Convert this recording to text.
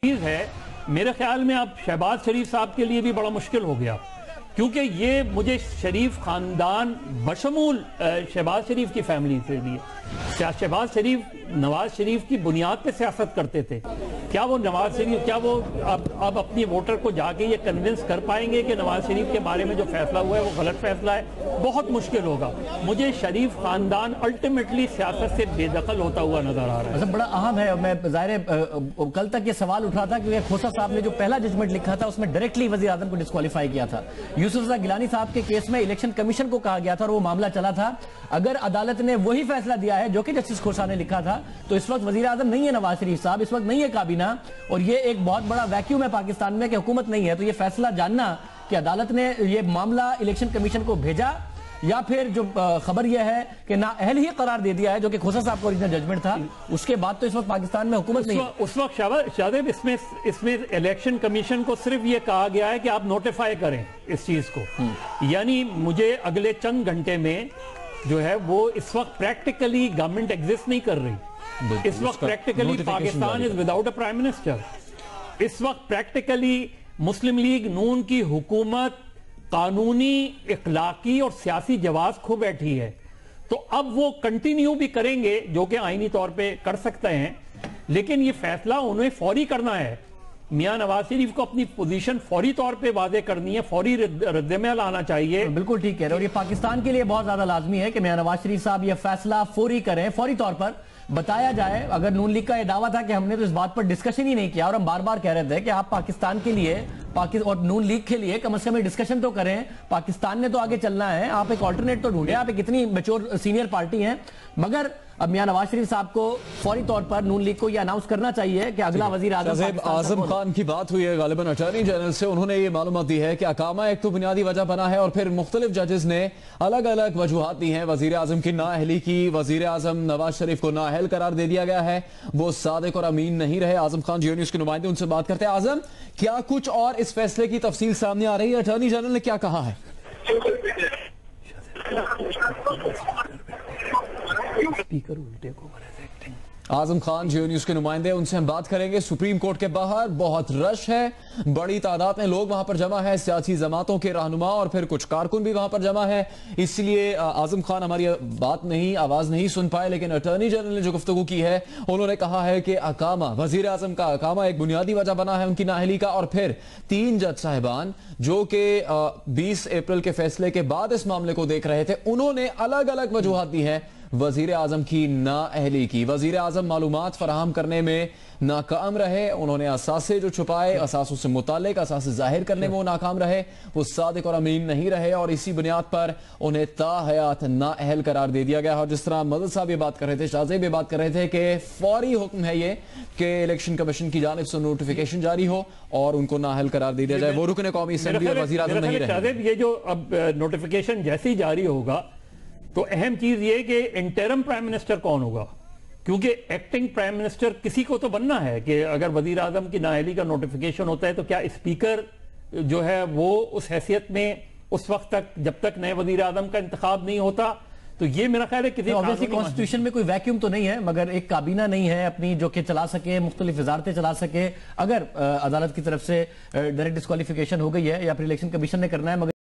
چیز ہے میرے خیال میں اب شہباز شریف صاحب کے لیے بھی بڑا مشکل ہو گیا، کیونکہ یہ مجھے شریف خاندان بشمول شہباز شریف کی فیملی سے لیے شہباز شریف نواز شریف کی بنیاد پہ سیاست کرتے تھے. کیا وہ نواز شریف اب اپنی ووٹر کو جا کے یہ کنونس کر پائیں گے کہ نواز شریف کے بارے میں جو فیصلہ ہوا ہے وہ غلط فیصلہ ہے؟ بہت مشکل ہوگا. مجھے شریف خاندان الٹیمیٹلی سیاست سے بے دخل ہوتا ہوا نظر آ رہا ہے. بڑا اہم ہے. میں ظاہر کل تک یہ سوال اٹھ رہا تھا کہ کھوسا صاحب نے جو پہلا ججمنٹ لکھا تھا اس میں ڈائریکٹلی وزیر اعظم کو ڈسکوالیفائی کیا تھا. یوسف رضا گیلانی صاحب کے کیس میں الیکشن کمیشن کو کہا گیا تھا اور وہ معاملہ چلا تھا. اگر عدالت نے وہی فیصلہ دیا ہے جو کہ جسٹس کھوسا نے لکھا تھا تو اس وقت وزیر اعظم نہیں ہے نواز شریف صاحب، اس وقت نہیں ہے کابینہ، اور یہ ایک بہت بڑا ویکیوم ہے پاکستان میں کہ حکومت نہیں ہے. تو یہ فیصلہ جاننا کہ عدالت نے یہ معاملہ الیکشن کمیشن کو بھیجا یا پھر جو خبر یہ ہے کہ نااہل ہی قرار دے دیا ہے جو کہ کھوسا صاحب کا اوریجنل ججمنٹ تھا، اس کے بعد تو اس وقت پاکستان میں حکومت نہیں. اس وقت شادب اس میں الیکشن کمیشن کو صرف یہ کہا گیا ہے کہ آپ نوٹیفائی کریں اس چیز کو. یعنی مجھے اگلے چند گھنٹے میں جو ہے وہ اس وقت پریکٹیکلی گورنمنٹ ایگزسٹ نہیں کر رہی. اس وقت practically Pakistan is without a prime minister. اس وقت پریکٹیکلی مسلم لیگ نون کی حکومت قانونی، اخلاقی اور سیاسی جواز کھو بیٹھی ہے. تو اب وہ کنٹینیو بھی کریں گے جو کہ آئینی طور پہ کر سکتے ہیں، لیکن یہ فیصلہ انہیں فوری کرنا ہے. میاں نواز شریف کو اپنی پوزیشن فوری طور پہ واضح کرنی ہے، فوری رد عمل آنا چاہیے. بالکل ٹھیک ہے. اور یہ پاکستان کے لیے بہت زیادہ لازمی ہے کہ میاں نواز شریف صاحب یہ فیصلہ فوری کریں، فوری طور پر بتایا جائے. اگر نون لیگ کا یہ دعویٰ تھا کہ ہم نے تو اس بات پر ڈسکشن ہی نہیں کیا، اور ہم بار بار کہہ رہے تھے کہ آپ پاکستان کے لیے اور نون لیگ کے لیے کم از کم ڈسکشن تو کریں. پاکستان نے تو آگے چلنا ہے، آپ ایک آلٹرنیٹ تو ڈھونڈیں. آپ ایک اتنی میچور سینئر پارٹی ہیں، مگر اب میاں نواز شریف صاحب کو فوری طور پر نون لیگ کو یہ اناؤنس کرنا چاہیے کہ اگلا وزیر اعظم خان کی بات ہوئی ہے غالباً اٹارنی جنرل سے. انہوں نے یہ معلومات دی ہے کہ اقامہ ایک تو بنیادی وجہ بنا ہے اور پھر مختلف ججز نے الگ الگ وجوہات دی ہیں. وزیر اعظم کی نااہلی کی، وزیر اعظم نواز شریف کو نااہل قرار دے دیا گیا ہے، وہ صادق اور امین نہیں رہے. اعظم خان جیو نیوز کے نمائندے، ان سے بات کرتے ہیں. اعظم، کیا کچھ اور اس فیصلے کی تفصیل سامنے آ رہی ہے؟ اٹارنی جنرل نے کیا کہا ہے؟ اعظم خان جیو نیوز کے نمائندے، ان سے ہم بات کریں گے. سپریم کورٹ کے باہر بہت رش ہے، بڑی تعداد میں لوگ وہاں پر جمع ہے، سیاسی جماعتوں کے رہنما اور پھر کچھ کارکن بھی وہاں پر جمع ہے. اس لیے اعظم خان ہماری آواز نہیں سن پائے، لیکن اٹارنی جنرل نے جو گفتگو کی ہے انہوں نے کہا ہے کہ اقامہ، وزیر اعظم کا اقامہ ایک بنیادی وجہ بنا ہے ان کی نااہلی کا. اور پھر 3 جج صاحبان جو کہ 20 اپریل کے فیصلے کے بعد اس معاملے کو دیکھ رہے تھے، انہوں نے الگ الگ وجوہات دی ہیں وزیر اعظم کی نااہلی کی. وزیر اعظم معلومات فراہم کرنے میں ناکام رہے، انہوں نے اساسے جو چھپائے، اساسوں سے متعلق اساسے ظاہر کرنے میں وہ ناکام رہے، وہ صادق اور امین نہیں رہے، اور اسی بنیاد پر انہیں تاحیات نااہل قرار دے دیا گیا. اور جس طرح مدد صاحب یہ بات کر رہے تھے، شاہزیب یہ بات کر رہے تھے کہ فوری حکم ہے یہ کہ الیکشن کمیشن کی جانب سے نوٹیفیکیشن جاری ہو اور ان کو نااہل قرار دے دیا جائے. وہ رکن قومی اسمبلی اور وزیر اعظم نہیں رہے. شاہزیب، یہ جو اب نوٹیفیکیشن جیسے ہی جاری ہوگا تو اہم چیز یہ کہ انٹرم پرائم منسٹر کون ہوگا، کیونکہ ایکٹنگ پرائم منسٹر کسی کو تو بننا ہے. کہ اگر وزیر اعظم کی نااہلی کا نوٹیفیکیشن ہوتا ہے تو کیا اسپیکر جو ہے وہ اس حیثیت میں اس وقت تک جب تک نئے وزیر اعظم کا انتخاب نہیں ہوتا، تو یہ میرا خیال ہے کسی کانسٹیٹیوشن میں کوئی ویکیوم تو نہیں ہے، مگر ایک کابینہ نہیں ہے اپنی جو کہ چلا سکے، مختلف وزارتیں چلا سکے. اگر عدالت کی طرف سے ڈائریکٹ ڈسکوالیفیکیشن ہو گئی ہے یا پھر الیکشن کمیشن نے کرنا ہے، مگر